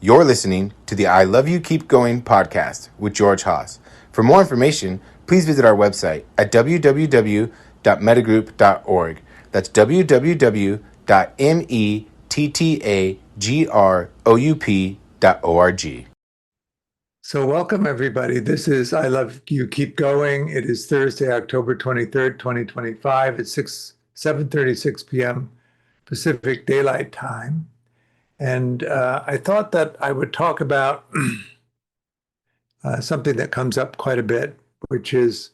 You're listening to the I Love You Keep Going podcast with George Haas. For more information, please visit our website at www.mettagroup.org. That's www.mettagroup.org. So welcome, everybody. This is I Love You Keep Going. It is Thursday, October 23rd, 2025 at 7:36 p.m. Pacific Daylight Time. And I thought that I would talk about something that comes up quite a bit, which is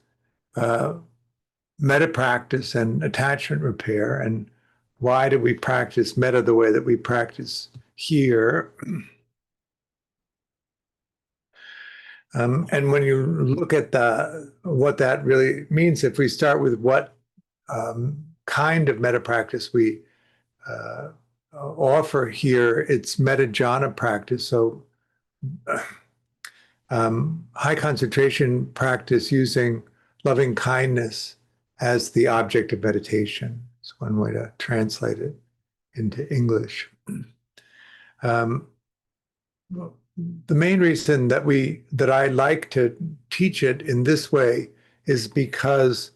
metta practice and attachment repair. And why do we practice metta the way that we practice here? And when you look at what that really means, if we start with what kind of metta practice we offer here, it's metta jhana practice. So high concentration practice using loving kindness as the object of meditation. It's one way to translate it into English. The main reason that I like to teach it in this way is because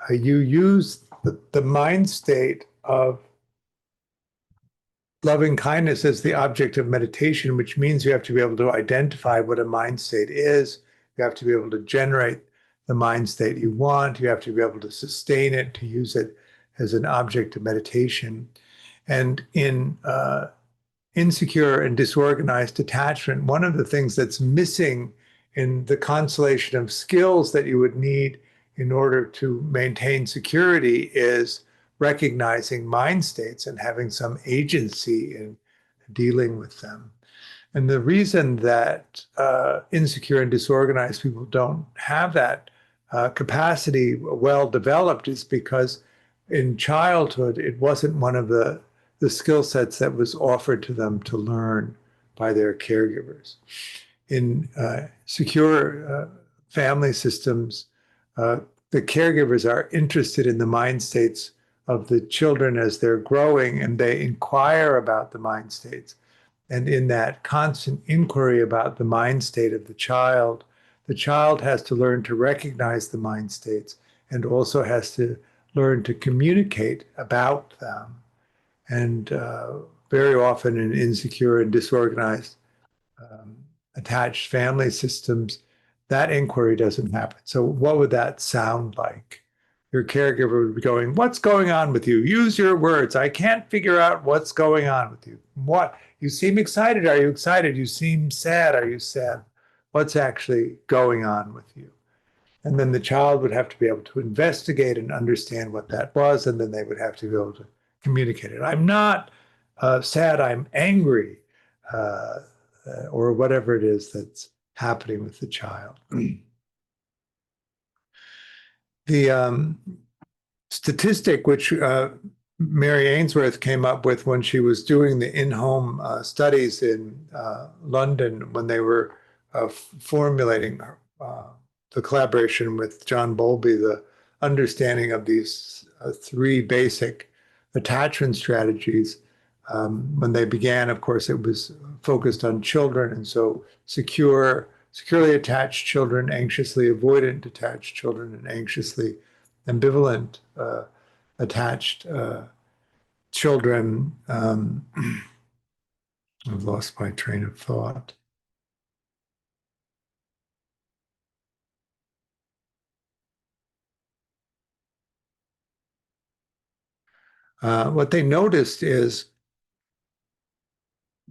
you use the mind state of loving kindness as the object of meditation, which means you have to be able to identify what a mind state is. You have to be able to generate the mind state you want. You have to be able to sustain it, to use it as an object of meditation. And in insecure and disorganized attachment, one of the things that's missing in the constellation of skills that you would need in order to maintain security is recognizing mind states and having some agency in dealing with them. And the reason that insecure and disorganized people don't have that capacity well developed is because in childhood, it wasn't one of the skill sets that was offered to them to learn by their caregivers. In secure family systems, the caregivers are interested in the mind states of the children as they're growing, and they inquire about the mind states. And in that constant inquiry about the mind state of the child has to learn to recognize the mind states and also has to learn to communicate about them. And very often in insecure and disorganized attached family systems, that inquiry doesn't happen. So what would that sound like? Your caregiver would be going, "What's going on with you? Use your words. I can't figure out what's going on with you. What? You seem excited. Are you excited? You seem sad. Are you sad? What's actually going on with you?" And then the child would have to be able to investigate and understand what that was, and then they would have to be able to communicate it. I'm not sad, I'm angry, or whatever it is that's happening with the child. The statistic which Mary Ainsworth came up with when she was doing the in-home studies in London when they were formulating the collaboration with John Bowlby, the understanding of these three basic attachment strategies. When they began, of course, it was focused on children, and so securely attached children, anxiously avoidant attached children, and anxiously ambivalent attached children. I've lost my train of thought. What they noticed is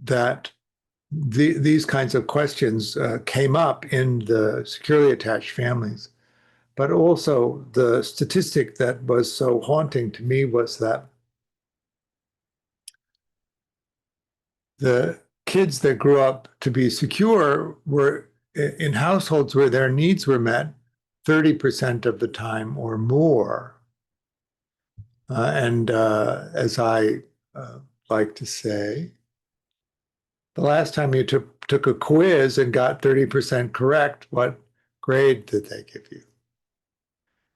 that these kinds of questions came up in the securely attached families. But also the statistic that was so haunting to me was that the kids that grew up to be secure were in households where their needs were met 30% of the time or more. And as I like to say, the last time you took a quiz and got 30% correct, what grade did they give you?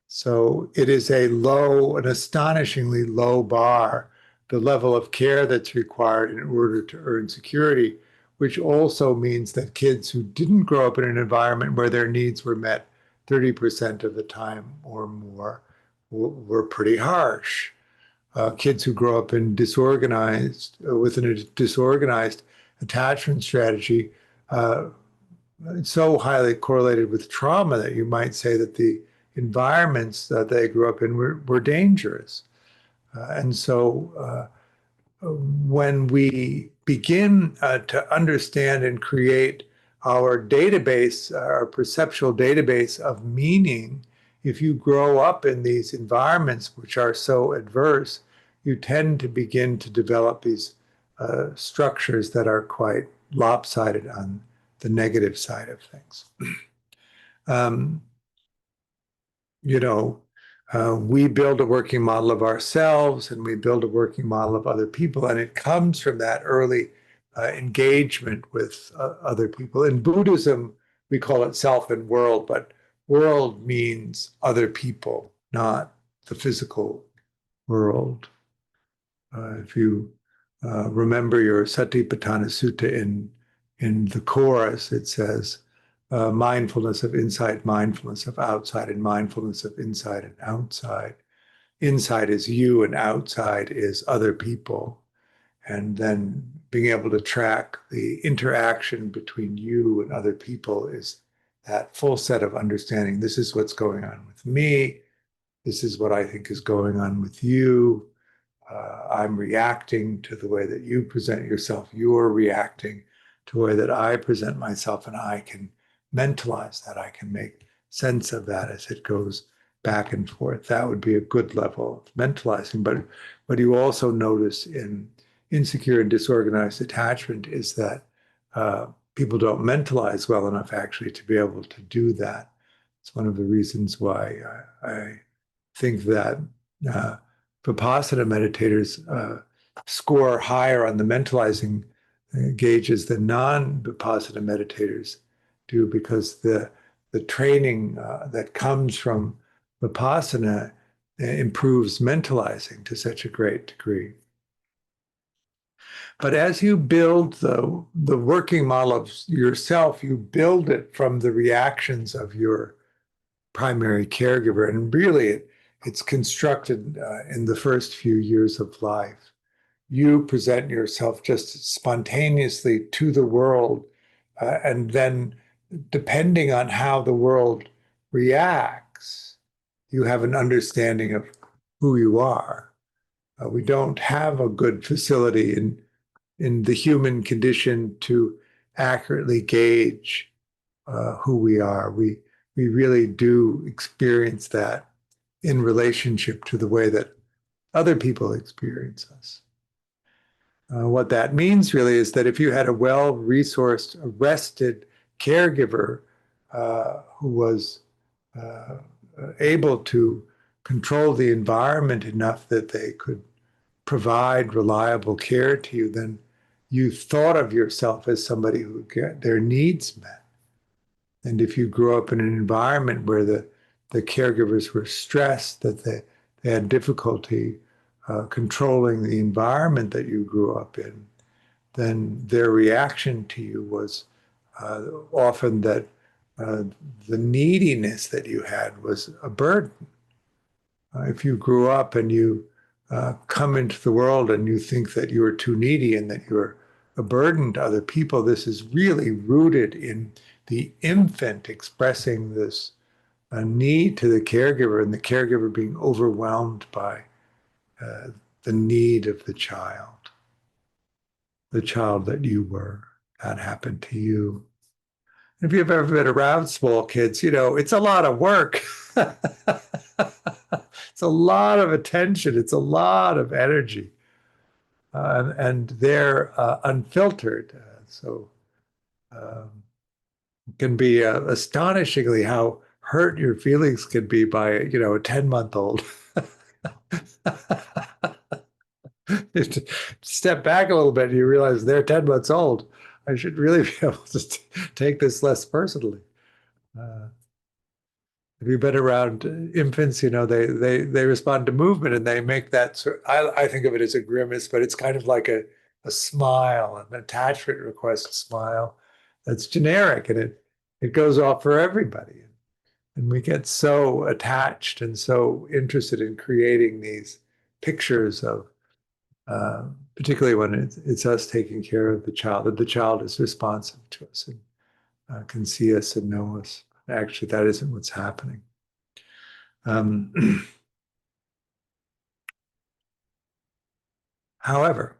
So it is an astonishingly low bar, the level of care that's required in order to earn security which also means that kids who didn't grow up in an environment where their needs were met 30% of the time or more were pretty harsh. Kids who grow up in within a disorganized attachment strategy, so highly correlated with trauma that you might say that the environments that they grew up in were dangerous. And so when we begin to understand and create our database, our perceptual database of meaning, if you grow up in these environments which are so adverse, you tend to begin to develop these structures that are quite lopsided on the negative side of things. Um, you know, we build a working model of ourselves and we build a working model of other people, and it comes from that early engagement with other people. In Buddhism, we call it self and world, but world means other people, not the physical world. If you remember your Satipatthana Sutta in the chorus, it says, mindfulness of inside, mindfulness of outside, and mindfulness of inside and outside. Inside is you, and outside is other people. And then being able to track the interaction between you and other people is that full set of understanding. This is what's going on with me. This is what I think is going on with you. I'm reacting to the way that you present yourself. You're reacting to the way that I present myself, and I can mentalize that. I can make sense of that as it goes back and forth. That would be a good level of mentalizing. But what you also notice in insecure and disorganized attachment is that people don't mentalize well enough actually to be able to do that. It's one of the reasons why I think that Vipassana meditators score higher on the mentalizing gauges than non-Vipassana meditators do, because the training that comes from Vipassana improves mentalizing to such a great degree. But as you build the working model of yourself, you build it from the reactions of your primary caregiver. And really, it's constructed in the first few years of life. You present yourself just spontaneously to the world, and then depending on how the world reacts, you have an understanding of who you are. We don't have a good facility in the human condition to accurately gauge who we are. We really do experience that in relationship to the way that other people experience us. What that means really is that if you had a well-resourced, rested caregiver who was able to control the environment enough that they could provide reliable care to you, then you thought of yourself as somebody who would get their needs met. And if you grew up in an environment where the caregivers were stressed, that they had difficulty controlling the environment that you grew up in, then their reaction to you was often that the neediness that you had was a burden. If you grew up and you come into the world and you think that you are too needy and that you're a burden to other people, this is really rooted in the infant expressing this need to the caregiver, and the caregiver being overwhelmed by the need of the child that you were. That happened to you. If you've ever been around small kids, you know, it's a lot of work. It's a lot of attention. It's a lot of energy. And they're unfiltered. So it can be astonishingly how hurt your feelings can be by, a 10-month-old. Step back a little bit and you realize they're 10 months old. I should really be able to take this less personally. If you've been around infants, they respond to movement and they make that I think of it as a grimace, but it's kind of like a a smile, an attachment request smile that's generic, and it goes off for everybody. And we get so attached and so interested in creating these pictures of, particularly when it's us taking care of the child, that the child is responsive to us and can see us and know us. Actually, that isn't what's happening. However,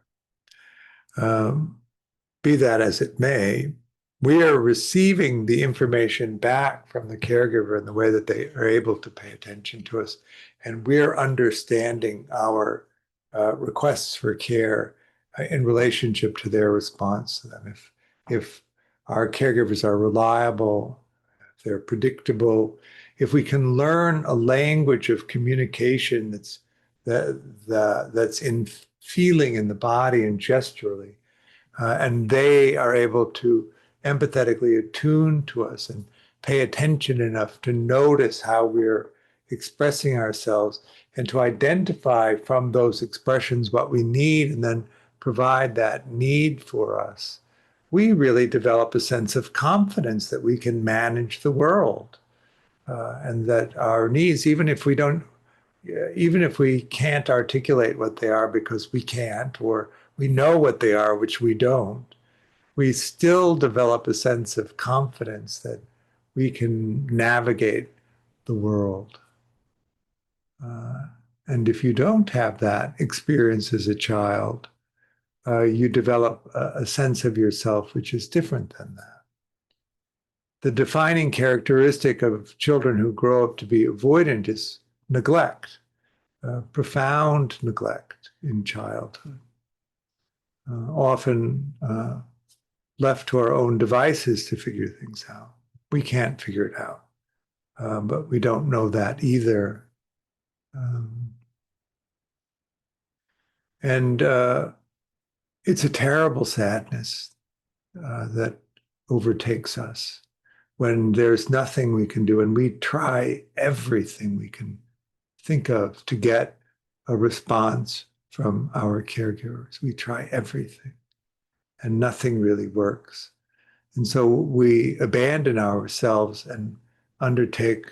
be that as it may, we are receiving the information back from the caregiver in the way that they are able to pay attention to us. And we're understanding our requests for care in relationship to their response to them. If our caregivers are reliable, if they're predictable, if we can learn a language of communication that's in feeling in the body and gesturally, and they are able to empathetically attune to us and pay attention enough to notice how we're expressing ourselves and to identify from those expressions what we need and then provide that need for us. We really develop a sense of confidence that we can manage the world, and that our needs, even if we can't articulate what they are because we can't, or we know what they are, which we don't, we still develop a sense of confidence that we can navigate the world. And if you don't have that experience as a child, you develop a sense of yourself which is different than that. The defining characteristic of children who grow up to be avoidant is neglect, profound neglect in childhood. Often left to our own devices to figure things out. We can't figure it out, but we don't know that either. And it's a terrible sadness that overtakes us when there's nothing we can do, and we try everything we can think of to get a response from our caregivers. We try everything, and nothing really works. And so we abandon ourselves and undertake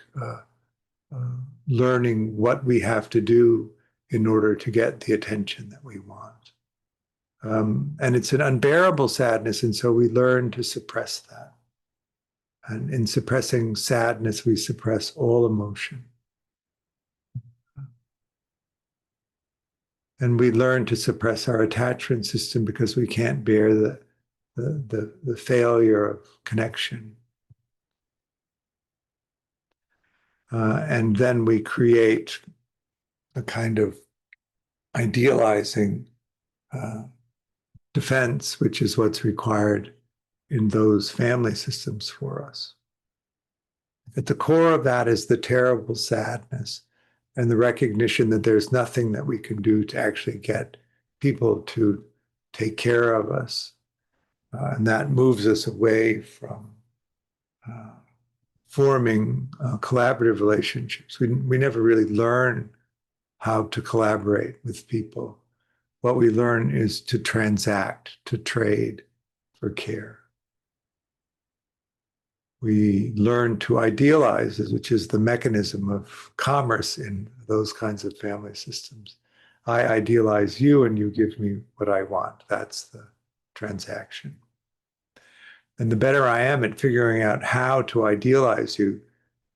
learning what we have to do in order to get the attention that we want. And it's an unbearable sadness, and so we learn to suppress that. And in suppressing sadness, we suppress all emotion. And we learn to suppress our attachment system because we can't bear the failure of connection. And then we create a kind of idealizing defense, which is what's required in those family systems for us. At the core of that is the terrible sadness and the recognition that there's nothing that we can do to actually get people to take care of us. And that moves us away from forming collaborative relationships. We never really learn how to collaborate with people. What we learn is to transact, to trade for care. We learn to idealize, which is the mechanism of commerce in those kinds of family systems. I idealize you and you give me what I want. That's the transaction. And the better I am at figuring out how to idealize you,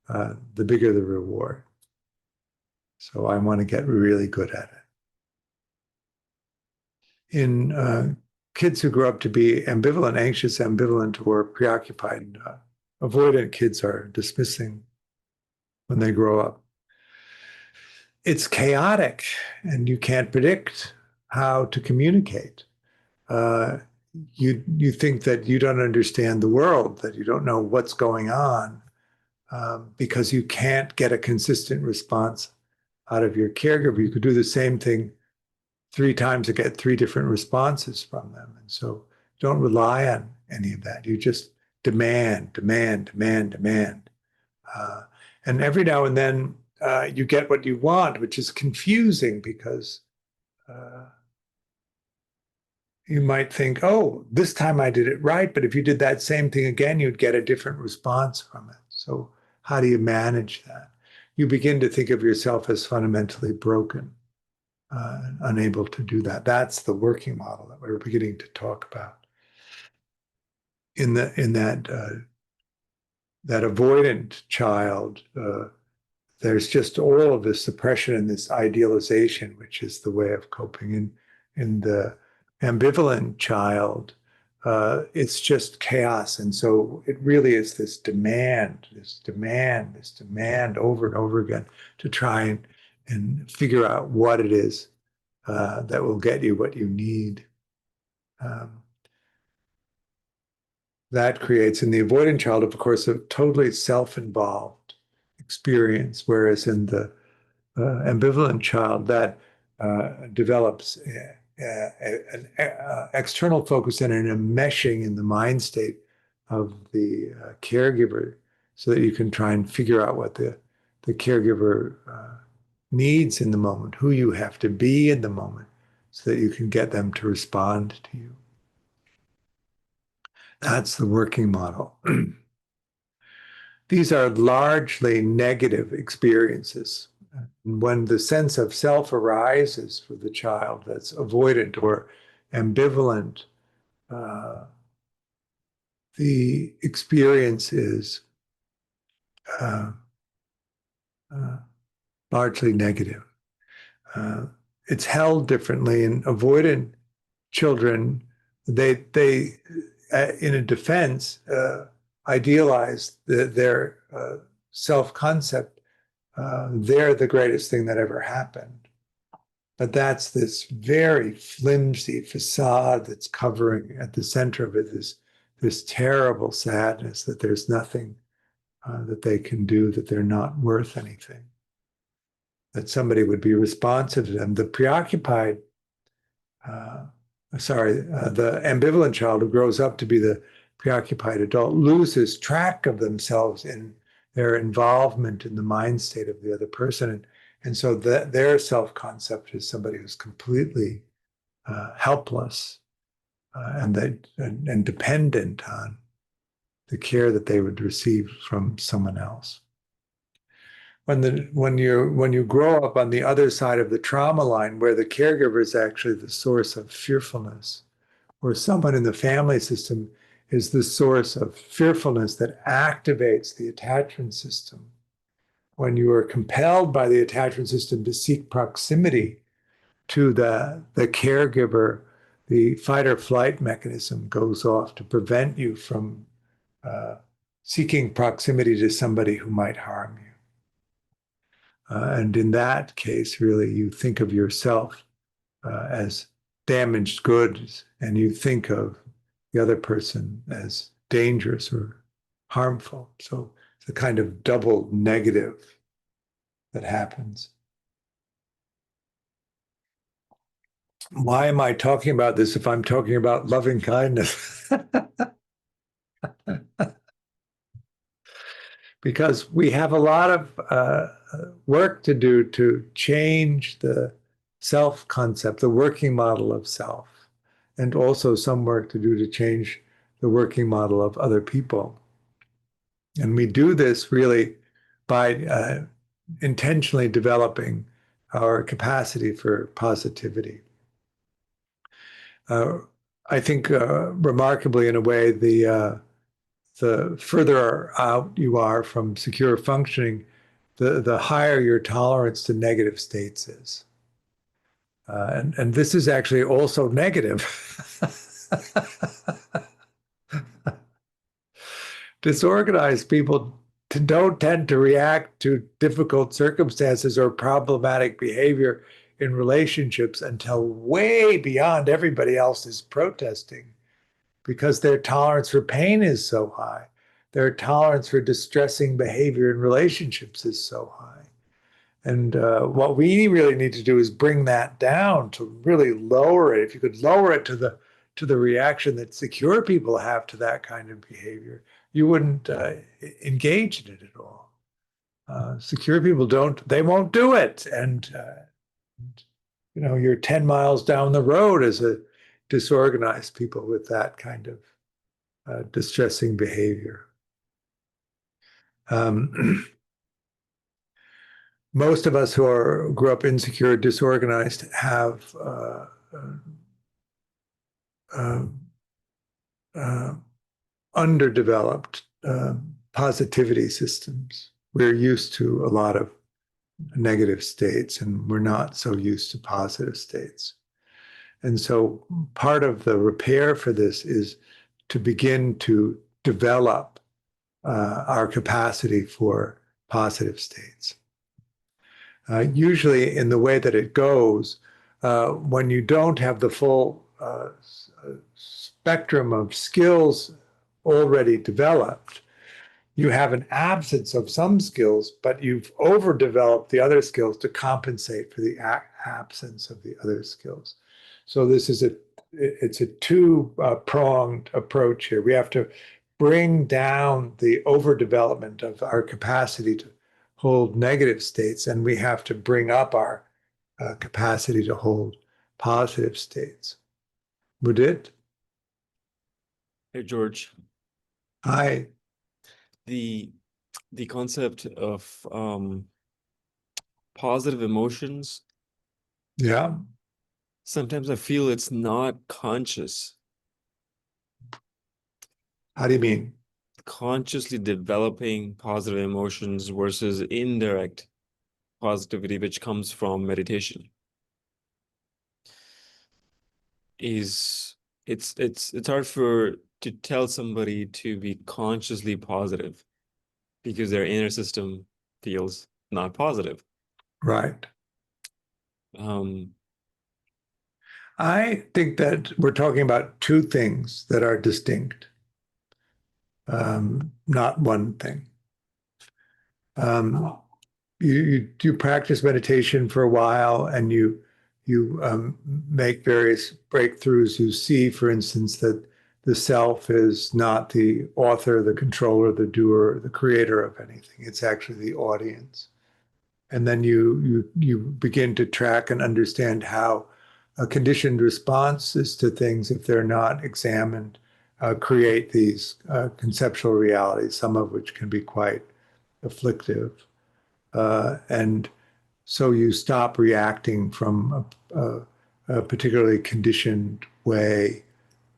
the bigger the reward. So I want to get really good at it. In kids who grow up to be ambivalent, anxious, ambivalent, or preoccupied, avoidant kids are dismissing when they grow up. It's chaotic, and you can't predict how to communicate. You think that you don't understand the world, that you don't know what's going on, because you can't get a consistent response out of your caregiver. You could do the same thing 3 times to get 3 different responses from them. And so don't rely on any of that. You just demand. And every now and then you get what you want, which is confusing because you might think, oh, this time I did it right. But if you did that same thing again, you'd get a different response from it. So how do you manage that? You begin to think of yourself as fundamentally broken, unable to do that. That's the working model that we're beginning to talk about. In that avoidant child, there's just all of this suppression and this idealization, which is the way of coping. In the ambivalent child, it's just chaos. And so it really is this demand over and over again to try and figure out what it is that will get you what you need. That creates in the avoidant child, of course, a totally self-involved experience, whereas in the ambivalent child, that develops an external focus and an enmeshing in the mind state of the caregiver, so that you can try and figure out what the caregiver needs in the moment, who you have to be in the moment, so that you can get them to respond to you. That's the working model. These are largely negative experiences. When the sense of self arises for the child that's avoidant or ambivalent, the experience is largely negative. It's held differently in avoidant children. They in a defense, idealize their self-concept. They're the greatest thing that ever happened. But that's this very flimsy facade that's covering at the center of it, this terrible sadness that there's nothing that they can do, that they're not worth anything, that somebody would be responsive to them. The preoccupied the ambivalent child who grows up to be the preoccupied adult loses track of themselves in their involvement in the mind state of the other person. And so their self-concept is somebody who's completely helpless and dependent on the care that they would receive from someone else. When you grow up on the other side of the trauma line, where the caregiver is actually the source of fearfulness, or someone in the family system is the source of fearfulness that activates the attachment system. When you are compelled by the attachment system to seek proximity to the caregiver, the fight or flight mechanism goes off to prevent you from seeking proximity to somebody who might harm you. And in that case, really, you think of yourself as damaged goods, and you think of the other person as dangerous or harmful. So it's a kind of double negative that happens. Why am I talking about this if I'm talking about loving kindness? Because we have a lot of work to do to change the self-concept, the working model of self, and also some work to do to change the working model of other people. And we do this really by intentionally developing our capacity for positivity. I think remarkably, in a way, the further out you are from secure functioning, the higher your tolerance to negative states is. And this is actually also negative. Disorganized people don't tend to react to difficult circumstances or problematic behavior in relationships until way beyond everybody else's protesting, because their tolerance for pain is so high. Their tolerance for distressing behavior in relationships is so high. And what we really need to do is bring that down, to really lower it. If you could lower it to the reaction that secure people have to that kind of behavior, you wouldn't engage in it at all. Secure people they won't do it. And you're 10 miles down the road as a disorganized people with that kind of distressing behavior. Most of us who grew up insecure, disorganized, have underdeveloped positivity systems. We're used to a lot of negative states, and we're not so used to positive states. And so part of the repair for this is to begin to develop our capacity for positive states. Usually in the way that it goes, when you don't have the full spectrum of skills already developed, you have an absence of some skills, but you've overdeveloped the other skills to compensate for the absence of the other skills. So this is it's a two-pronged approach here. We have to bring down the overdevelopment of our capacity to hold negative states, and we have to bring up our capacity to hold positive states. Mudit? Hey, George. Hi. The concept of positive emotions, Yeah. sometimes I feel it's not conscious. How do you mean? Consciously developing positive emotions versus indirect positivity, which comes from meditation, it's hard to tell somebody to be consciously positive because their inner system feels not positive. Right. Um, I think that we're talking about two things that are distinct, not one thing. You practice meditation for a while, and you make various breakthroughs. You see, for instance, that the self is not the author, the controller, the doer, the creator of anything. It's actually the audience. And then you begin to track and understand how conditioned responses to things, if they're not examined, create these conceptual realities, some of which can be quite afflictive. And so you stop reacting from a particularly conditioned way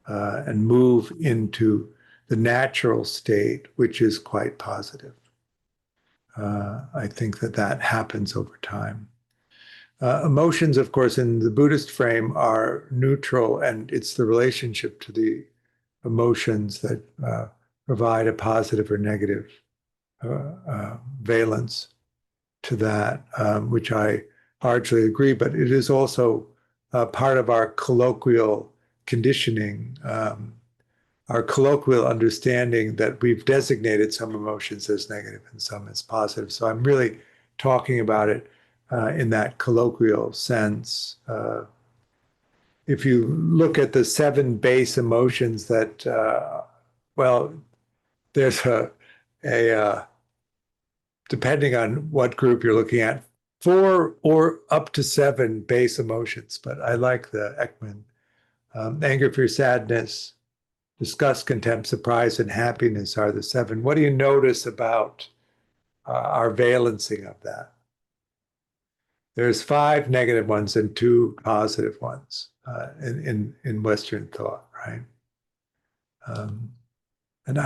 and move into the natural state, which is quite positive. I think that happens over time. Emotions, of course, in the Buddhist frame are neutral, and it's the relationship to the emotions that provide a positive or negative valence to that, which I largely agree, but it is also part of our colloquial conditioning, our colloquial understanding that we've designated some emotions as negative and some as positive. So I'm really talking about it in that colloquial sense. If you look at the 7 base emotions that, well, there's a depending on what group you're looking at, 4 or up to 7 base emotions, but I like the Ekman. Anger, fear, sadness, disgust, contempt, surprise, and happiness are the 7. What do you notice about our valencing of that? There's 5 negative ones and 2 positive ones in Western thought, right? And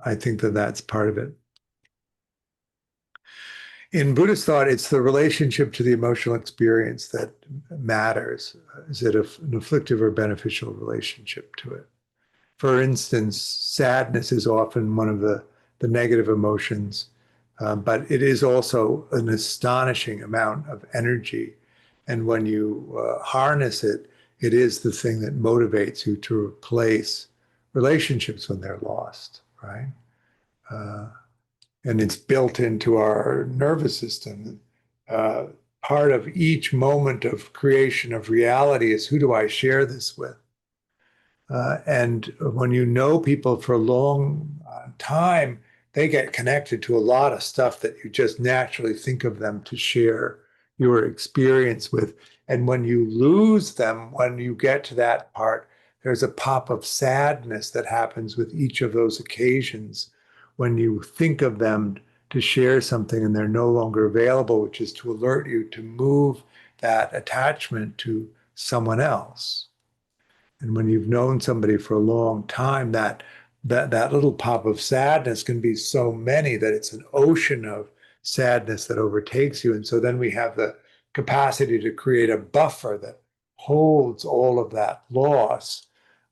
I think that that's part of it. In Buddhist thought, it's the relationship to the emotional experience that matters. Is it an afflictive or beneficial relationship to it? For instance, sadness is often one of the negative emotions, but it is also an astonishing amount of energy. And when you harness it, it is the thing that motivates you to replace relationships when they're lost, right? And it's built into our nervous system. Part of each moment of creation of reality is, who do I share this with? And when you know people for a long time, they get connected to a lot of stuff that you just naturally think of them to share your experience with. And when you lose them, when you get to that part, there's a pop of sadness that happens with each of those occasions when you think of them to share something and they're no longer available, which is to alert you to move that attachment to someone else. And when you've known somebody for a long time, that little pop of sadness can be so many that it's an ocean of sadness that overtakes you. And so then we have the capacity to create a buffer that holds all of that loss.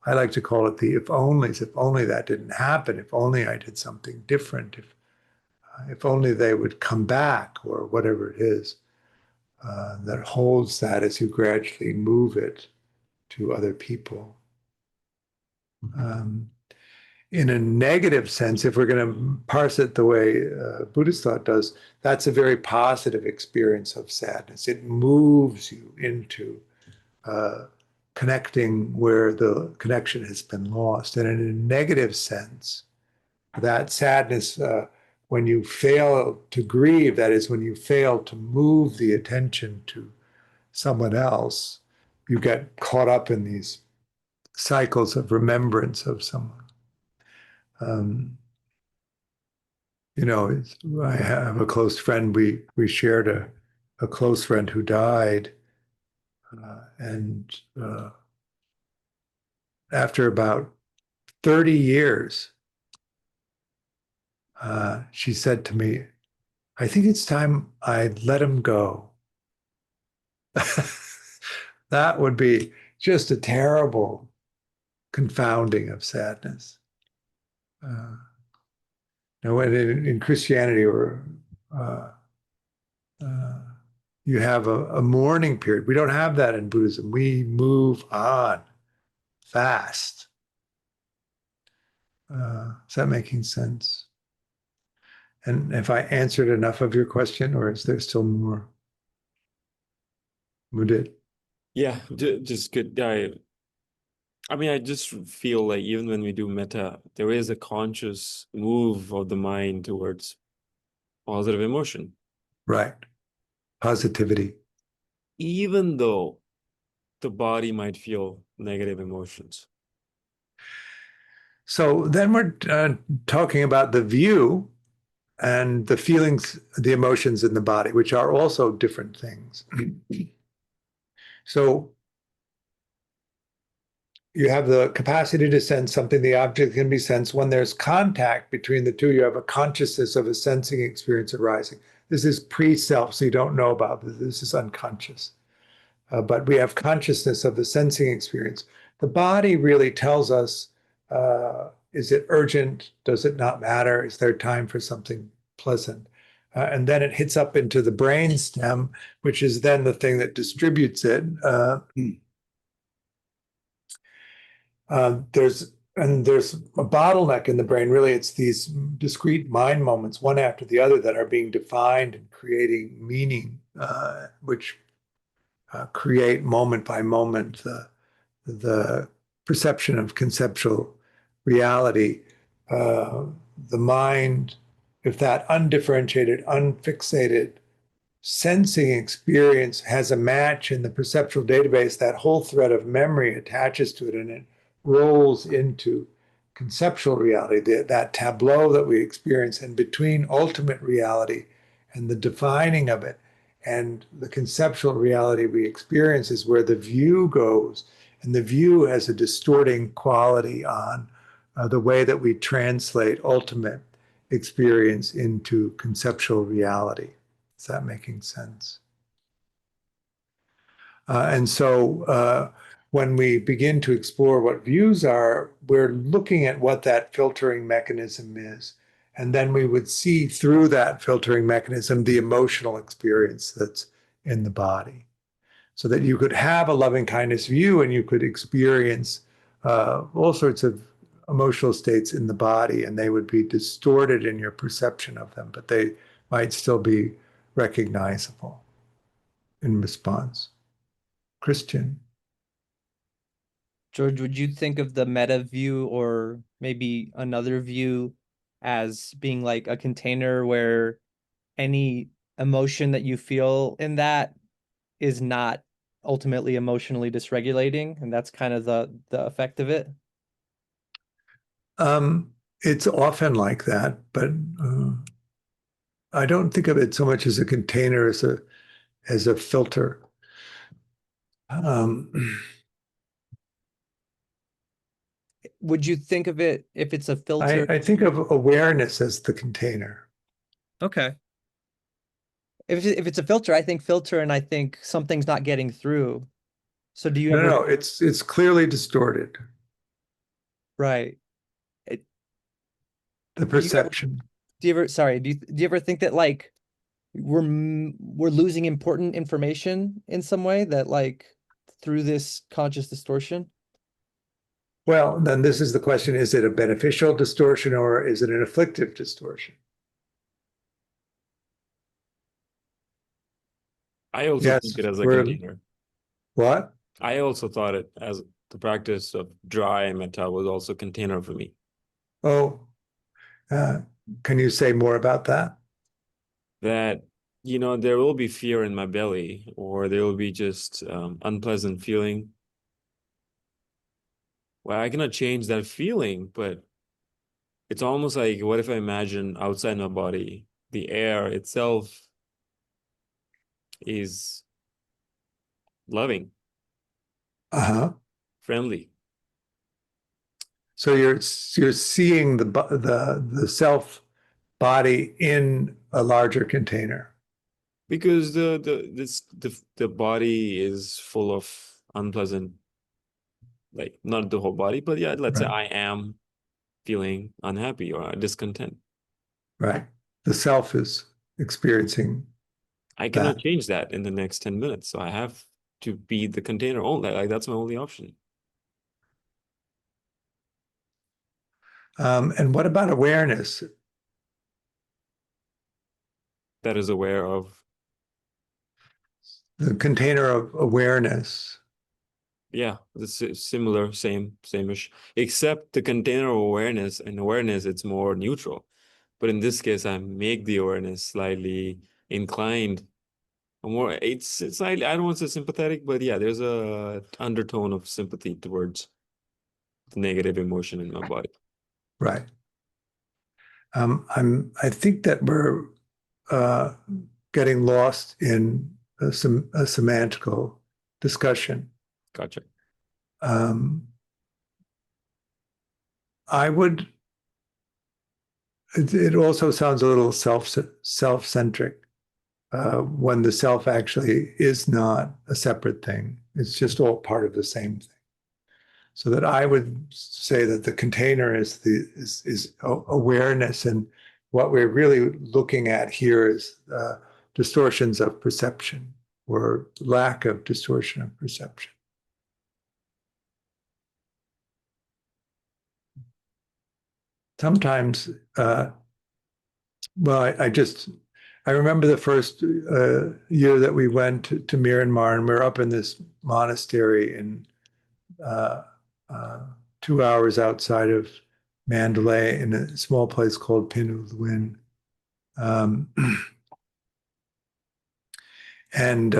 I like to call it the if onlys. If only that didn't happen. If only I did something different. If only they would come back, or whatever it is that holds that as you gradually move it to other people. Um, in a negative sense, if we're going to parse it the way Buddhist thought does, that's a very positive experience of sadness. It moves you into connecting where the connection has been lost. And in a negative sense, that sadness, when you fail to grieve, that is, when you fail to move the attention to someone else, you get caught up in these cycles of remembrance of someone. You know, I have a close friend. We shared a close friend who died, and after about 30 years, she said to me, "I think it's time I let him go." That would be just a terrible confounding of sadness. Now, in Christianity, or you have a mourning period. We don't have that in Buddhism. We move on fast. Is that making sense? And if I answered enough of your question, or is there still more? Mudit? Yeah, just good. I mean, I just feel like even when we do metta, there is a conscious move of the mind towards positive emotion, Right. Positivity. even though the body might feel negative emotions. So then we're talking about the view and the feelings, the emotions in the body, which are also different things. So you have the capacity to sense something, the object can be sensed. When there's contact between the two, you have a consciousness of a sensing experience arising. This is pre-self, so you don't know about this. This is unconscious. But we have consciousness of the sensing experience. The body really tells us, is it urgent? Does it not matter? Is there time for something pleasant? And then it hits up into the brain stem, which is then the thing that distributes it. There's a bottleneck in the brain. Really, it's these discrete mind moments, one after the other, that are being defined and creating meaning, which create moment by moment the perception of conceptual reality. The mind, if that undifferentiated, unfixated sensing experience has a match in the perceptual database, that whole thread of memory attaches to it and it rolls into conceptual reality, that tableau that we experience. And between ultimate reality and the defining of it and the conceptual reality we experience is where the view goes. And the view has a distorting quality on the way that we translate ultimate experience into conceptual reality. Is that making sense? And so when we begin to explore what views are, we're looking at what that filtering mechanism is. And then we would see through that filtering mechanism the emotional experience that's in the body. So that you could have a loving kindness view and you could experience all sorts of emotional states in the body, and they would be distorted in your perception of them, but they might still be recognizable in response. Christian. George, would you think of the meta view or maybe another view as being like a container where any emotion that you feel in that is not ultimately emotionally dysregulating, and that's kind of the effect of it. It's often like that, but I don't think of it so much as a container as a filter. Would you think of it if it's a filter? I think of awareness as the container. Okay. If it's a filter, I think filter, and I think something's not getting through. So do you No, ever, no, it's clearly distorted. right? It, The do you ever, perception. sorry, do you ever think that like we're losing important information in some way, that like through this conscious distortion? Well, then this is the question: is it a beneficial distortion or is it an afflictive distortion? I also think Yes, it as a we're container. what? I also thought it as the practice of dry metta was also container for me. Oh, uh, can you say more about that? That, there will be fear in my belly, or there will be just unpleasant feeling. Well, I cannot change that feeling, but it's almost like, what if I imagine outside my body, the air itself is loving, Uh-huh. friendly. So you're seeing the self body in a larger container. Because the body is full of unpleasant, like not the whole body, but yeah, let's say Right. I am feeling unhappy or discontent. Right. The self is experiencing I cannot that. change that in the next 10 minutes. So I have to be the container only. Like that's my only option. And what about awareness? That is aware of, The container of awareness. yeah, it's similar, same-ish. Except the container of awareness and awareness, it's more neutral. But in this case, I make the awareness slightly inclined. More, it's slightly, I don't want to say sympathetic, but yeah, there's a undertone of sympathy towards the negative emotion in my body. Right. I think that we're uh, getting lost in a semantical discussion. Gotcha. Um, I would. It also sounds a little self-centric when the self actually is not a separate thing. It's just all part of the same thing. So that I would say that the container is awareness, and what we're really looking at here is distortions of perception or lack of distortion of perception. Sometimes, well, I remember the first year that we went to Myanmar, and we are up in this monastery in uh, uh, 2 hours outside of Mandalay in a small place called Pinulwin. Um, and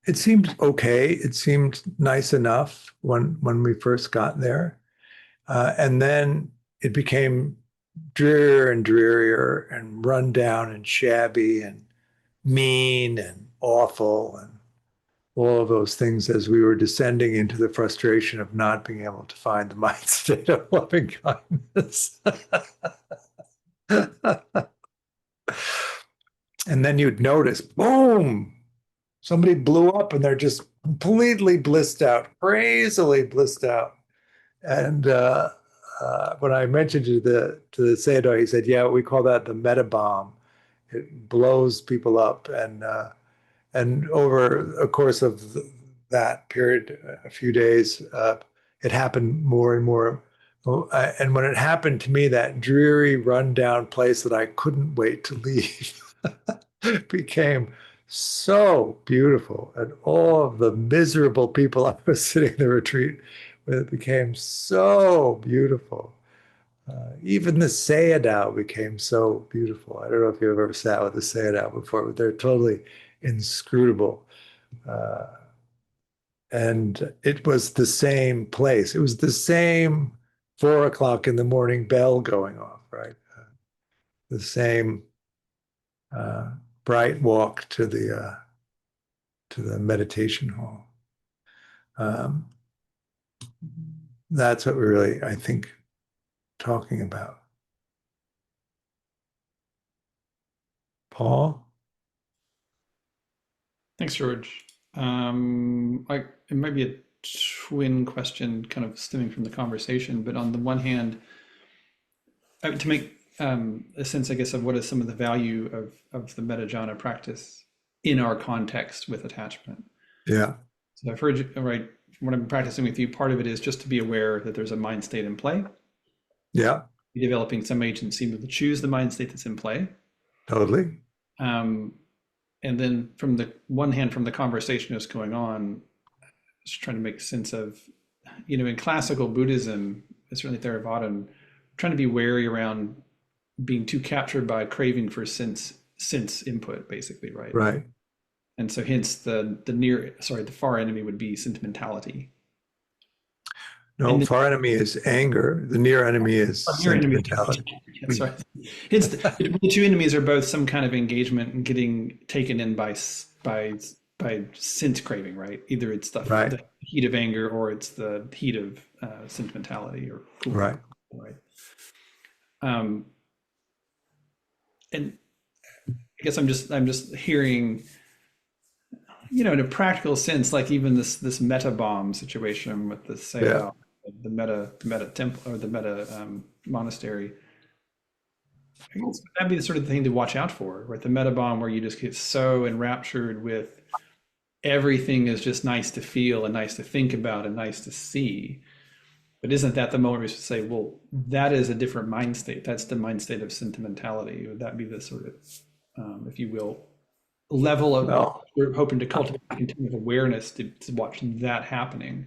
it seemed okay. It seemed nice enough when we first got there. And then it became drearier and drearier and run down and shabby and mean and awful and all of those things as we were descending into the frustration of not being able to find the mind state of loving kindness. And then you'd notice, boom, somebody blew up and they're just completely blissed out, crazily blissed out. And when I mentioned to the Sayadaw, he said, "Yeah, we call that the meta bomb. It blows people up." And over a course of that period, a few days, it happened more and more. And when it happened to me, that dreary, rundown place that I couldn't wait to leave became so beautiful. And all of the miserable people I was sitting in the retreat with became so beautiful. Even the Sayadaw became so beautiful. I don't know if you've ever sat with the Sayadaw before, but they're totally inscrutable. And it was the same place. It was the same 4 o'clock in the morning bell going off, right? The same bright walk to the meditation hall. That's what we're really, I think, talking about. Paul? Thanks, George. It might be a twin question, kind of stemming from the conversation, but on the one hand, to make a sense, I guess, of what is some of the value of the metta jhana practice in our context with attachment. Yeah. So I've heard you, right, from what I'm practicing with you, part of it is just to be aware that there's a mind state in play. Yeah. You're developing some agency to choose the mind state that's in play. Totally. And then from the one hand, from the conversation that's going on, just trying to make sense of, in classical Buddhism, certainly Theravada, trying to be wary around being too captured by craving for sense input, basically, right? Right. And so hence the far enemy would be sentimentality. No, far enemy is anger. The near enemy is sentimentality. Sorry. Hence the two enemies are both some kind of engagement and getting taken in by sense craving, right? Either it's the heat of anger or it's the heat of sentimentality or right. And I guess I'm just hearing, in a practical sense, like even this metta bomb situation with the the metta temple or the metta monastery. I guess that'd be the sort of thing to watch out for, right? The metta bomb where you just get so enraptured with everything is just nice to feel and nice to think about and nice to see. But isn't that the moment where we should say, well, that is a different mind state. That's the mind state of sentimentality. Would that be the sort of, if you will, level of we're hoping to cultivate continuous awareness to watch that happening?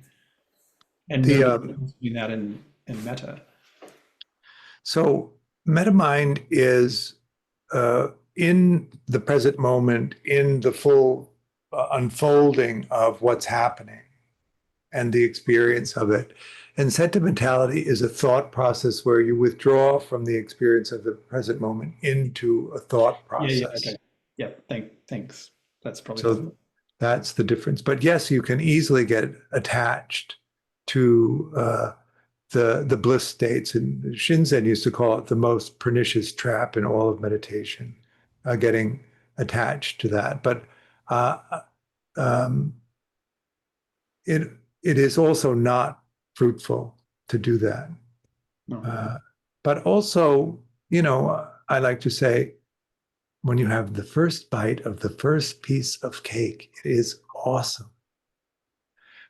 And doing that in metta. So metta mind is in the present moment, in the full unfolding of what's happening and the experience of it. And sentimentality is a thought process where you withdraw from the experience of the present moment into a thought process. Yeah. Thanks. That's probably so. That's the difference. But yes, you can easily get attached to the bliss states, and Shinzen used to call it the most pernicious trap in all of meditation, getting attached to that. But it is also not fruitful to do that. No. But also, I like to say, when you have the first bite of the first piece of cake, it is awesome.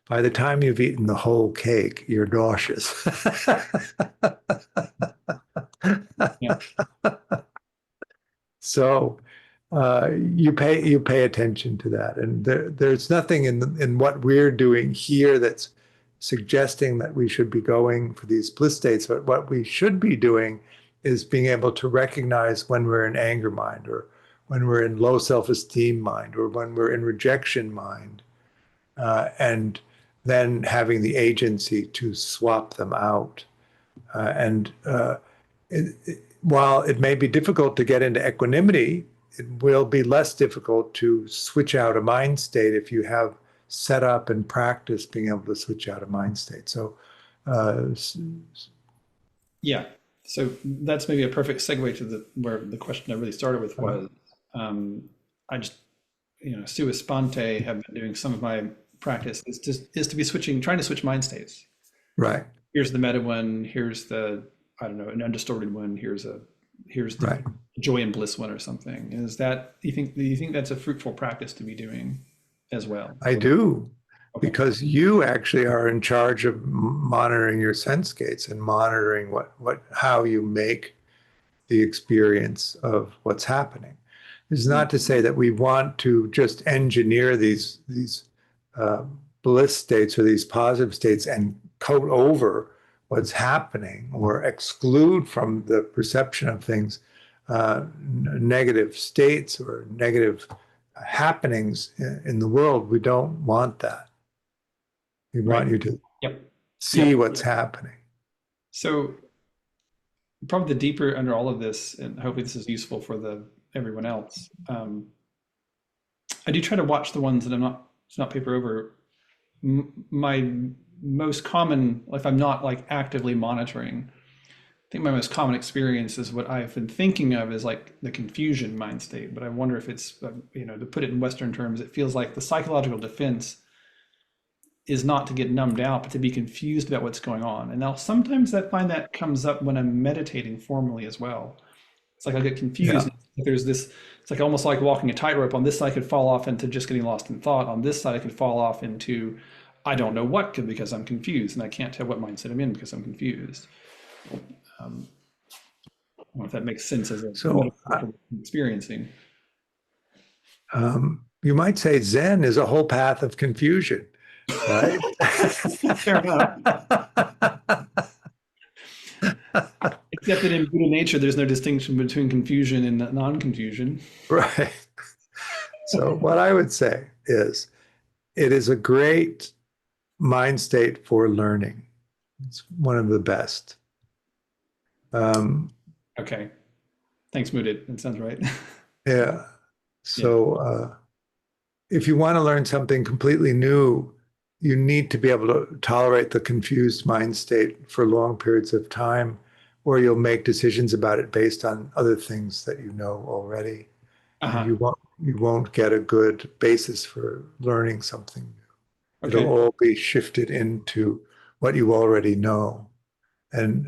By the time you've eaten the whole cake, you're nauseous. So you pay attention to that, and there's nothing in what we're doing here that's suggesting that we should be going for these bliss states. But what we should be doing is being able to recognize when we're in anger mind, or when we're in low self-esteem mind, or when we're in rejection mind, and then having the agency to swap them out. While it may be difficult to get into equanimity, it will be less difficult to switch out a mind state if you have set up and practiced being able to switch out a mind state. So, yeah. So that's maybe a perfect segue to where the question I really started with was, I just, sua sponte, have been doing some of my practice is to be trying to switch mind states. Right. Here's the metta one. Here's the, I don't know, an undistorted one. Here's the joy and bliss one or something. Is that, do you think that's a fruitful practice to be doing as well? I do, because you actually are in charge of monitoring your sense gates and monitoring how you make the experience of what's happening. It's not to say that we want to just engineer these bliss states or these positive states and coat over what's happening or exclude from the perception of things negative states or negative happenings in the world. We don't want that. We want you to Yep. see what's happening. So probably the deeper under all of this, and hopefully this is useful for everyone else. I do try to watch the ones that it's not paper over. My most common, if I'm not like actively monitoring, I think my most common experience is what I've been thinking of as like the confusion mind state. But I wonder if it's, to put it in Western terms, it feels like the psychological defense is not to get numbed out, but to be confused about what's going on. And now sometimes I find that comes up when I'm meditating formally as well. It's like I get confused. Yeah. There's this, it's like almost like walking a tightrope. On this side I could fall off into just getting lost in thought. On this side I could fall off into, I don't know what, because I'm confused and I can't tell what mindset I'm in because I'm confused. I don't know if that makes sense as experiencing. You might say Zen is a whole path of confusion, right? Fair enough. Except that in Buddha nature, there's no distinction between confusion and non-confusion. Right. So what I would say is, it is a great mind state for learning. It's one of the best. Okay. Thanks, Mudit. That sounds right. Yeah. So if you want to learn something completely new, you need to be able to tolerate the confused mind state for long periods of time, or you'll make decisions about it based on other things that you know already. And you won't get a good basis for learning something new. Okay. It'll all be shifted into what you already know. And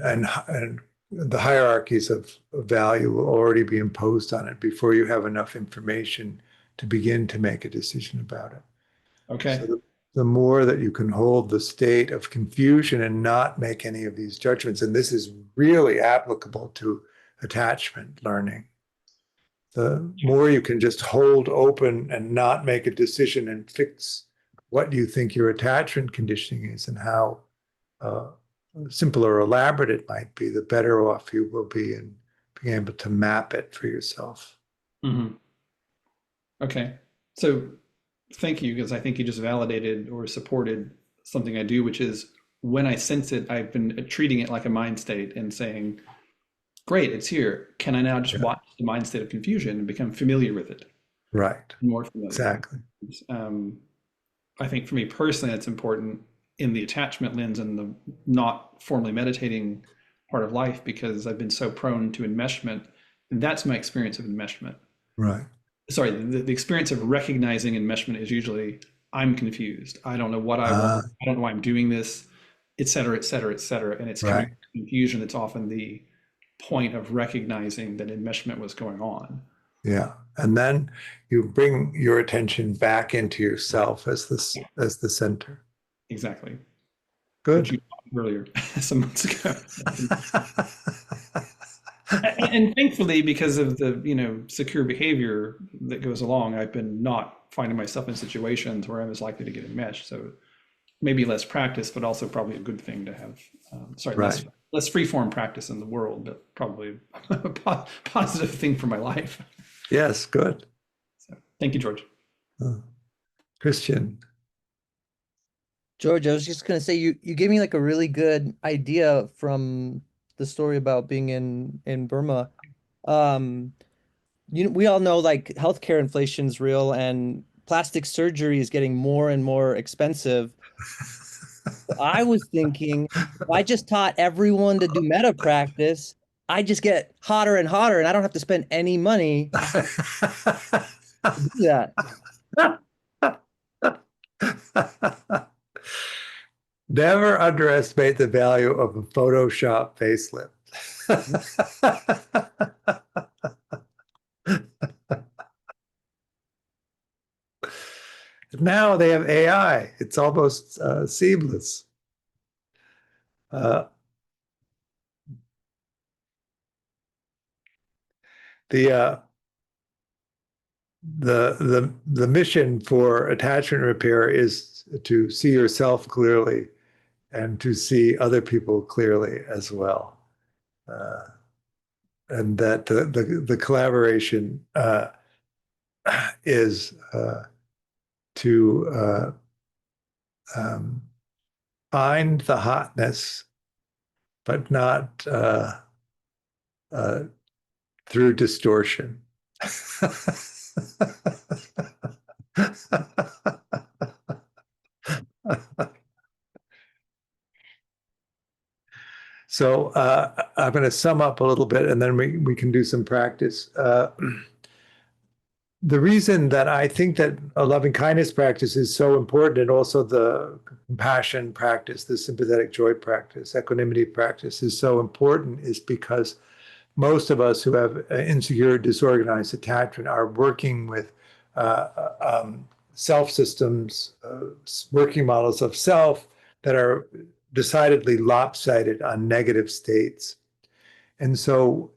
the hierarchies of value will already be imposed on it before you have enough information to begin to make a decision about it. Okay. So the more that you can hold the state of confusion and not make any of these judgments, and this is really applicable to attachment learning, the more you can just hold open and not make a decision and fix what you think your attachment conditioning is and how simple or elaborate it might be, the better off you will be in being able to map it for yourself. Mm-hmm. Okay. So thank you, because I think you just validated or supported something I do, which is when I sense it, I've been treating it like a mind state and saying, great, it's here. Can I now just watch the mind state of confusion and become familiar with it? Right. More familiar. Exactly. I think for me personally, it's important in the attachment lens and the not formally meditating part of life, because I've been so prone to enmeshment. And that's my experience of enmeshment. Right. Sorry, the experience of recognizing enmeshment is usually, I'm confused. I don't know what I want. I don't know why I'm doing this, et cetera, et cetera, et cetera. And it's coming to confusion that's often the point of recognizing that enmeshment was going on. Yeah. And then you bring your attention back into yourself as the center. Exactly. Good. Which you talked earlier some months ago. And thankfully, because of the secure behavior that goes along, I've been not finding myself in situations where I'm as likely to get enmeshed. So maybe less practice, but also probably a good thing to have. Less free-form practice in the world, but probably a positive thing for my life. Yes, good. So, thank you, George. Christian. George, I was just gonna say you gave me like a really good idea from the story about being in Burma. We all know like healthcare inflation is real and plastic surgery is getting more and more expensive. I was thinking, if I just taught everyone to do metta practice, I just get hotter and hotter and I don't have to spend any money to do that. Never underestimate the value of a Photoshop facelift. Now they have AI. It's almost seamless. The mission for attachment repair is to see yourself clearly and to see other people clearly as well. And that the collaboration is to find the hotness, but not through distortion. So I'm going to sum up a little bit, and then we can do some practice. The reason that I think that a loving kindness practice is so important, and also the compassion practice, the sympathetic joy practice, equanimity practice is so important, is because most of us who have insecure, disorganized attachment are working with self systems, working models of self that are decidedly lopsided on negative states. And so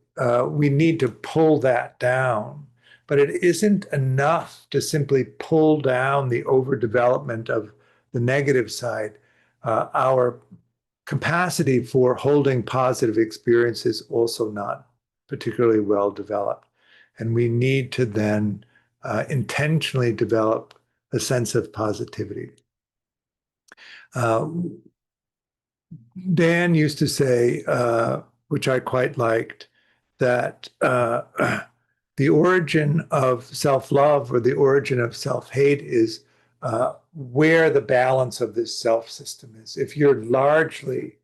we need to pull that down. But it isn't enough to simply pull down the overdevelopment of the negative side. Our capacity for holding positive experiences also not particularly well developed. And we need to then intentionally develop a sense of positivity. Dan used to say, which I quite liked, that the origin of self-love or the origin of self-hate is where the balance of this self system is. If you're largely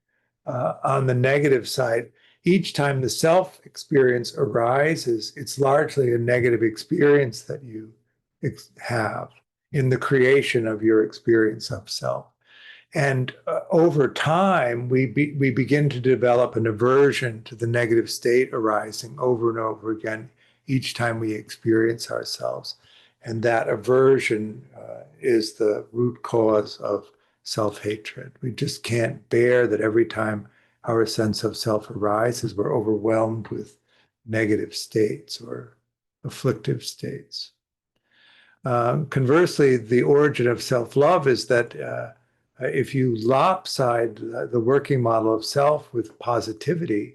on the negative side, each time the self experience arises, it's largely a negative experience that you have in the creation of your experience of self. And over time, we begin to develop an aversion to the negative state arising over and over again each time we experience ourselves. And that aversion is the root cause of self-hatred. We just can't bear that every time our sense of self arises, we're overwhelmed with negative states or afflictive states. Conversely, the origin of self-love is that if you lopside the working model of self with positivity,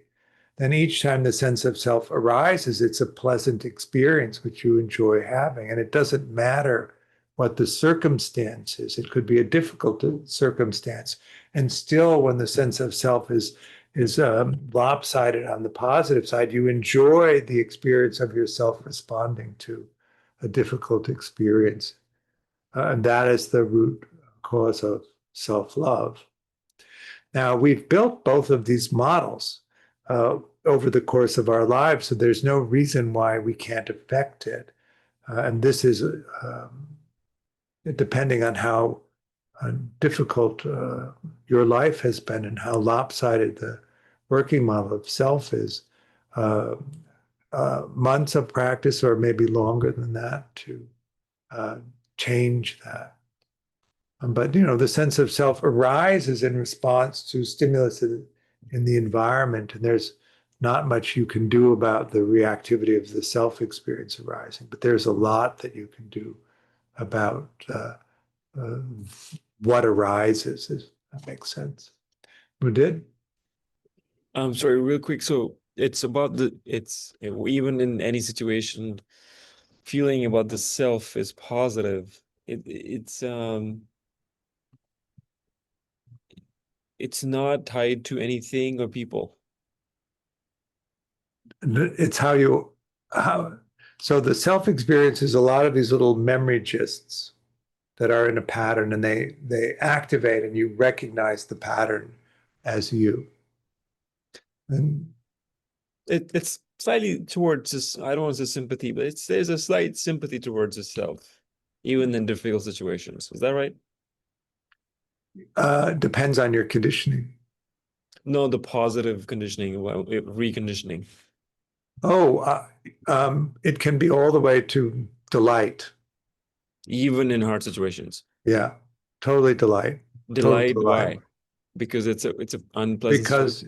then each time the sense of self arises, it's a pleasant experience which you enjoy having. And it doesn't matter what the circumstance is. It could be a difficult circumstance. And still, when the sense of self is lopsided on the positive side, you enjoy the experience of yourself responding to a difficult experience. And that is the root cause of self-love. Now, we've built both of these models over the course of our lives, so there's no reason why we can't affect it. And this is depending on how difficult your life has been and how lopsided the working model of self is. Months of practice, or maybe longer than that, to change that. But the sense of self arises in response to stimulus in the environment, and there's not much you can do about the reactivity of the self experience arising. But there's a lot that you can do about what arises, if that makes sense. Mudid? I'm sorry, real quick. So it's about even in any situation, feeling about the self is positive. It's not tied to anything or people. It's so the self experience is a lot of these little memory gists that are in a pattern, and they activate, and you recognize the pattern as you. And It's slightly towards this, I don't want to say sympathy, but there's a slight sympathy towards the self, even in difficult situations. Is that right? Depends on your conditioning. No, the positive conditioning, reconditioning. It can be all the way to delight. Even in hard situations. Yeah, totally delight. Delight, Total why? Because it's an unpleasant. Because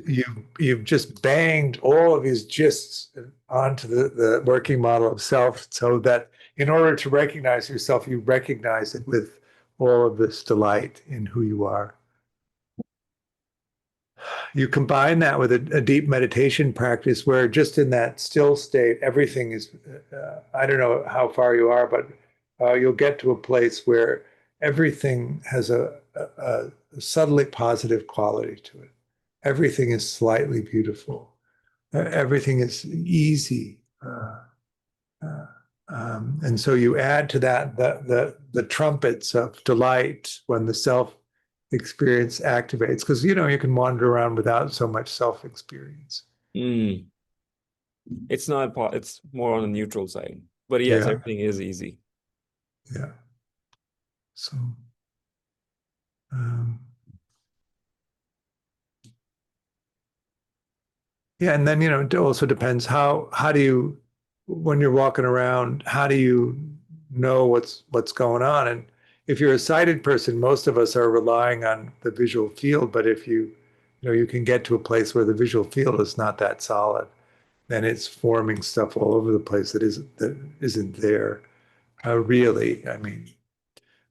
you've just banged all of these gists onto the working model of self, so that in order to recognize yourself, you recognize it with all of this delight in who you are. You combine that with a deep meditation practice where just in that still state, everything is, I don't know how far you are, but you'll get to a place where everything has a subtly positive quality to it. Everything is slightly beautiful. Everything is easy. And so you add to that the trumpets of delight when the self experience activates, because you can wander around without so much self experience. Mm. It's not, it's more on the neutral side. But yes, Yeah. everything is easy. Yeah. So um, yeah, and then it also depends how do you, when you're walking around, how do you know what's going on? And if you're a sighted person, most of us are relying on the visual field, but if you can get to a place where the visual field is not that solid, then it's forming stuff all over the place that isn't there really. I mean,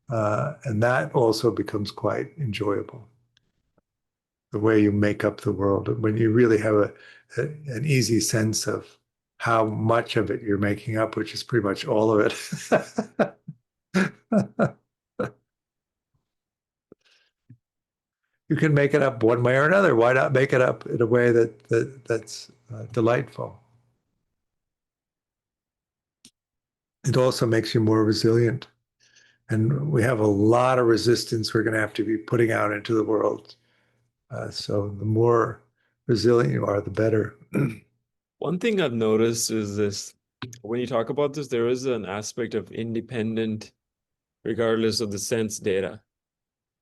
and that also becomes quite enjoyable. The way you make up the world when you really have an easy sense of how much of it you're making up, which is pretty much all of it. You can make it up one way or another. Why not make it up in a way that's delightful? It also makes you more resilient. And we have a lot of resistance we're going to have to be putting out into the world. So the more resilient you are, the better. One thing I've noticed is this, when you talk about this, there is an aspect of independent, regardless of the sense data.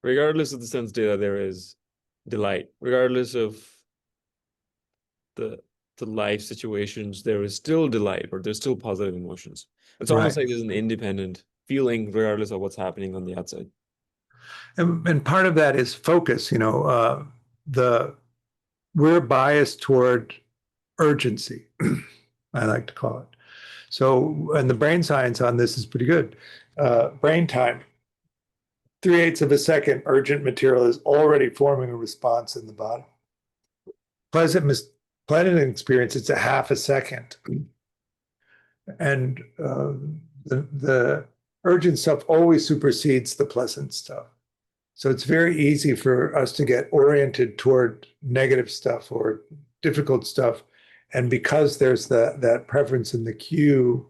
Regardless of the sense data, there is delight. Regardless of the life situations, there is still delight, or there's still positive emotions. It's almost Right. like there's an independent feeling regardless of what's happening on the outside. And part of that is focus. We're biased toward urgency, I like to call it. So, and the brain science on this is pretty good. Brain time, 3/8 of a second, urgent material is already forming a response in the body. Pleasant experience, it's a half a second. And the urgent stuff always supersedes the pleasant stuff. So it's very easy for us to get oriented toward negative stuff or difficult stuff. And because there's that preference in the cue,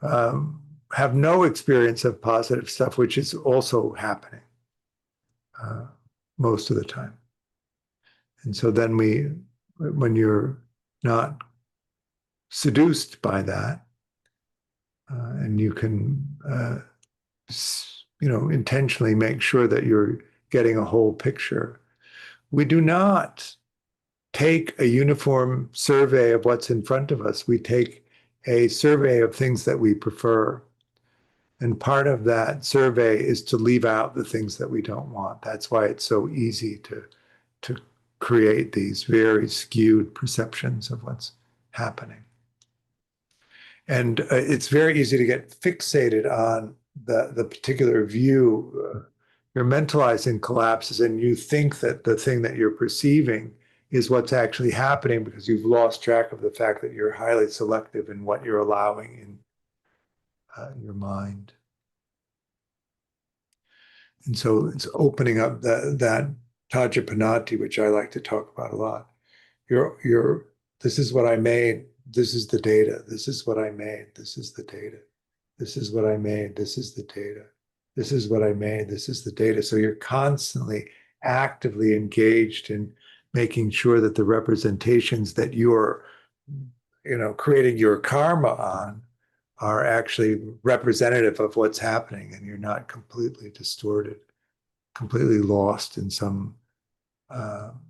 have no experience of positive stuff, which is also happening most of the time. And so then when you're not seduced by that, and you can, intentionally make sure that you're getting a whole picture. We do not take a uniform survey of what's in front of us. We take a survey of things that we prefer. And part of that survey is to leave out the things that we don't want. That's why it's so easy to create these very skewed perceptions of what's happening. And it's very easy to get fixated on the particular view. Your mentalizing collapses and you think that the thing that you're perceiving is what's actually happening because you've lost track of the fact that you're highly selective in what you're allowing in your mind. And so it's opening up that Tajapanati, which I like to talk about a lot. This is what I made. This is the data. This is what I made. This is the data. This is what I made. This is the data. This is what I made. This is the data. So you're constantly actively engaged in making sure that the representations that you're, creating your karma on are actually representative of what's happening, and you're not completely distorted, completely lost in some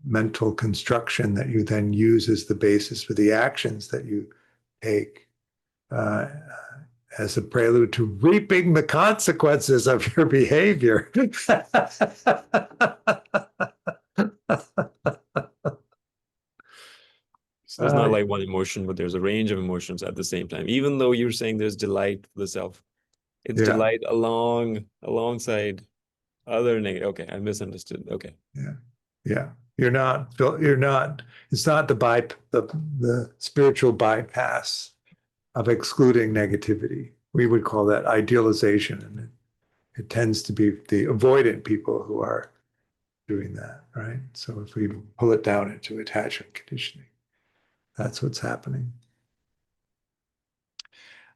mental construction that you then use as the basis for the actions that you take as a prelude to reaping the consequences of your behavior. So it's not like one emotion, but there's a range of emotions at the same time. Even though you're saying there's delight for the self, it's delight alongside other negative. Okay, I misunderstood. Okay. Yeah. You're not, it's not the spiritual bypass of excluding negativity. We would call that idealization. And it tends to be the avoidant people who are doing that, right? So if we pull it down into attachment conditioning, that's what's happening.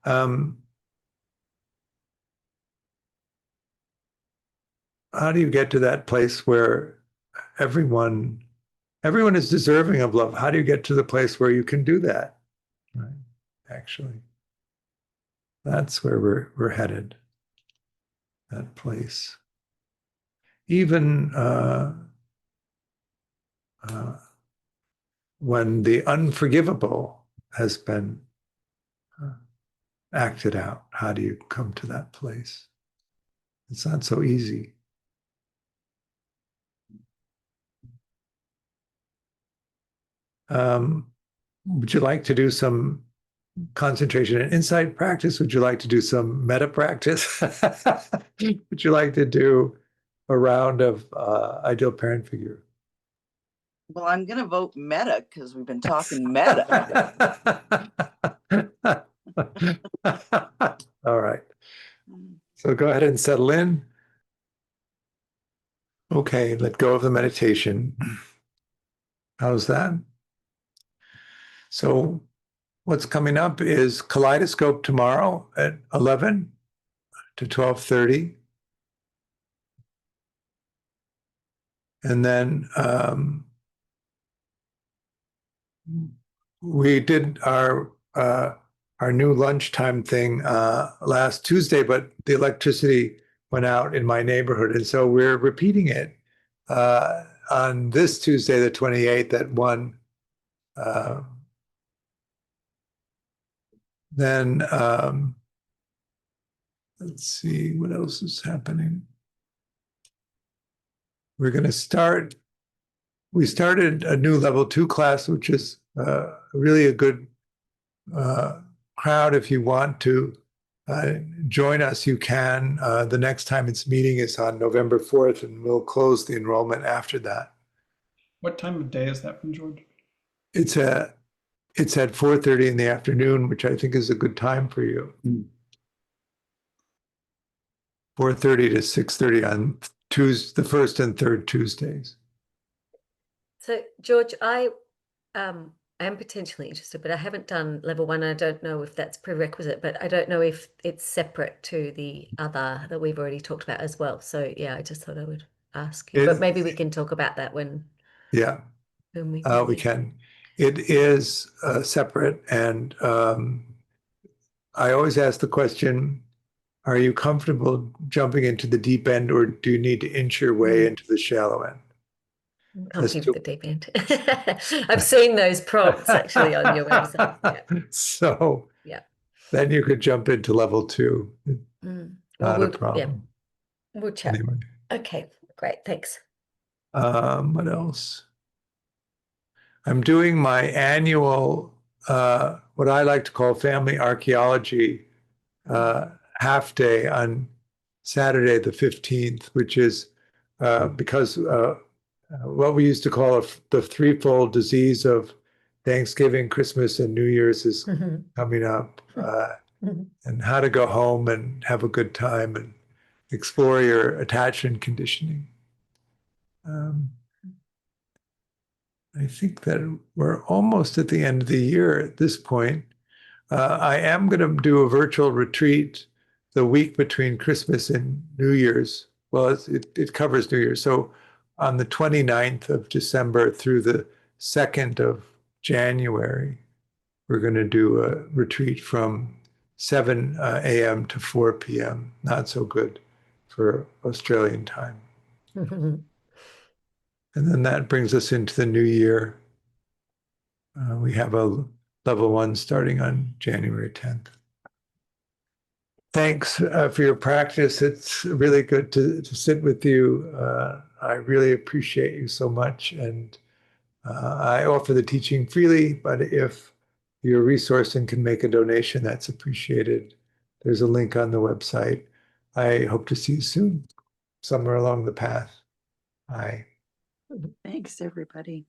How do you get to that place where everyone is deserving of love? How do you get to the place where you can do that? Right? Actually, that's where we're headed. That place. Even when the unforgivable has been acted out, how do you come to that place? It's not so easy. Would you like to do some concentration and insight practice? Would you like to do some metta practice? Would you like to do a round of ideal parent figure? Well, I'm going to vote Metta because we've been talking Metta. All right. So go ahead and settle in. Okay, let go of the meditation. How's that? So what's coming up is Kaleidoscope tomorrow at 11 to 12:30. And then we did our new lunchtime thing last Tuesday, but the electricity went out in my neighborhood. And so we're repeating it on this Tuesday, the 28th at 1. Then let's see what else is happening. We're going to start. We started a new level 2 class, which is really a good crowd. If you want to join us, you can. The next time it's meeting is on November 4th, and we'll close the enrollment after that. What time of day is that from, George? It's at 4:30 in the afternoon, which I think is a good time for you. 4:30 to 6:30 on Tuesday, the first and third Tuesdays. So, George, I am potentially interested, but I haven't done level 1. I don't know if that's prerequisite, but I don't know if it's separate to the other that we've already talked about as well. So, yeah, I just thought I would ask you, but maybe we can talk about that when we we can. It is separate, and I always ask the question, are you comfortable jumping into the deep end, or do you need to inch your way into the shallow end? I'm comfortable with the deep end. I've seen those prompts actually on your website. Yeah. So yeah, then you could jump into level 2. Not a problem. Yeah. We'll chat. Anyway. Okay, great. Thanks. What else? I'm doing my annual, what I like to call family archaeology half day on Saturday the 15th, which is because what we used to call the threefold disease of Thanksgiving, Christmas, and New Year's is coming up, and how to go home and have a good time and explore your attachment conditioning. I think that we're almost at the end of the year at this point. I am going to do a virtual retreat the week between Christmas and New Year's. Well, it covers New Year's. So on the 29th of December through the 2nd of January, we're going to do a retreat from 7 a.m. to 4 p.m. Not so good for Australian time. And then that brings us into the new year. We have a level 1 starting on January 10th. Thanks for your practice. It's really good to sit with you. I really appreciate you so much. And I offer the teaching freely, but if you're a resource and can make a donation, that's appreciated. There's a link on the website. I hope to see you soon, somewhere along the path. Bye. Thanks, everybody.